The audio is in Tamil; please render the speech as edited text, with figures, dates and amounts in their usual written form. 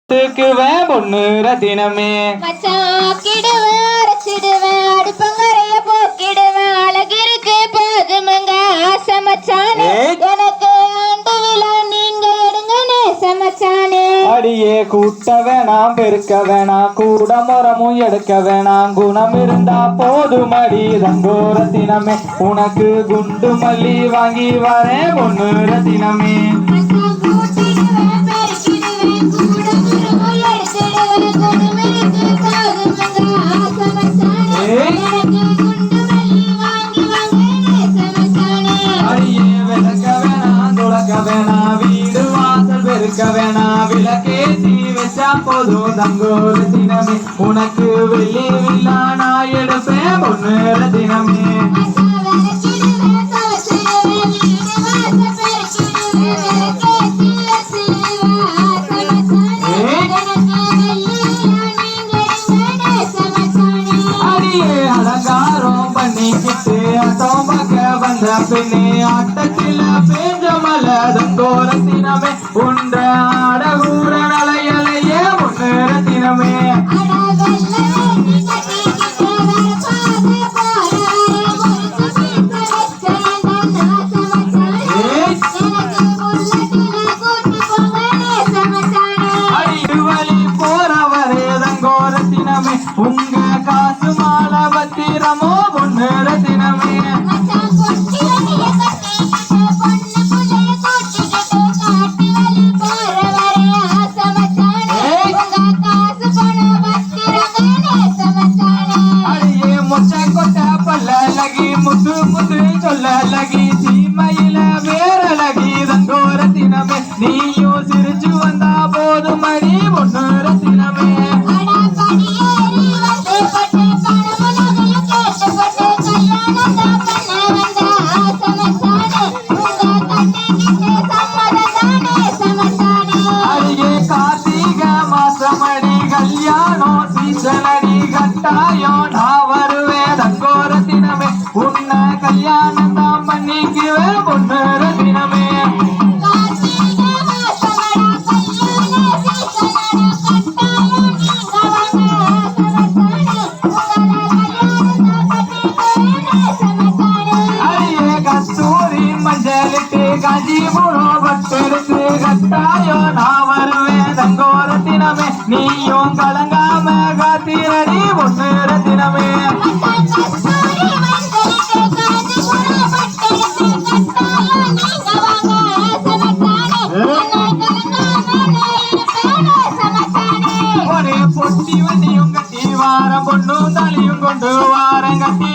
பொண்ணு ரத்தினமே மச்சாக்கிடுவேன் அரைச்சிடுவேன் அடுப்பங்கரைய போக்கிடுவேன் அழகிருக்கு போதுமங்க ஆசை மச்சானே எனக்கு ஆண்டு விழா நீங்க எடுங்க நேச மச்சானே அடியே கூட்ட வேணாம் பெருக்க வேணாம் கூட முறமும் எடுக்க வேணாம் குணம் இருந்தா போதும் அடி ரங்கோ ரத்தினமே உனக்கு குண்டு மல்லி வாங்கி வரேன் பொண்ணு ரத்தினமே வீடு வாசல் பெருக்க வேணாம் விளக்கேத்தி வச்சா போதும் தங்கோ ரத்தினமே உனக்கு வெள்ளி வில்லா நான் எடுப்பேன் பொண்ணு ரத்தினமே அலங்காரம் பண்ணிக்கிட்டு சோமக்க வந்த பெண்ணே ஆட்டத்தில் பேஞ்ச மலதங்கோ ரத்தினமே உண்ட அடகூர நலையலையே பொண்ணு ரத்தினமே அடிவழி போறவரே தங்கோ ரத்தினமே உங்க காசு மாலை பத்திரமோ பொண்ணு ரத்தினமே முத்து முத்து சொல்ல லகி சீமையில வேறலகி தங்கோ ரத்தினமே நீயும் சிரிச்சு வந்தா போதும் அடி பொண்ணு ரத்தினமே அடியே கார்த்திக மாசமடி கல்யாணம் சீசனடி கட்டாயம் நான் வருவேன் தங்கோ ரத்தினமே உன்னை கல்யாணம் தான் பண்ணிக்குவேன் பொண்ணு ரத்தினமே அடியே கஸ்தூரி மஞ்சளிட்டு காஞ்சிபுரம் பட்டெடுத்து கட்டாயம் நான் வருவேன் தங்கோ ரத்தினமே நீயும் கலங்காம காத்திரடி பொண்ணு ரத்தினமே பொட்டி வண்டியும் கட்டி வாரம் பொண்ணும் தலையும் கொண்டு வாரம் கட்டி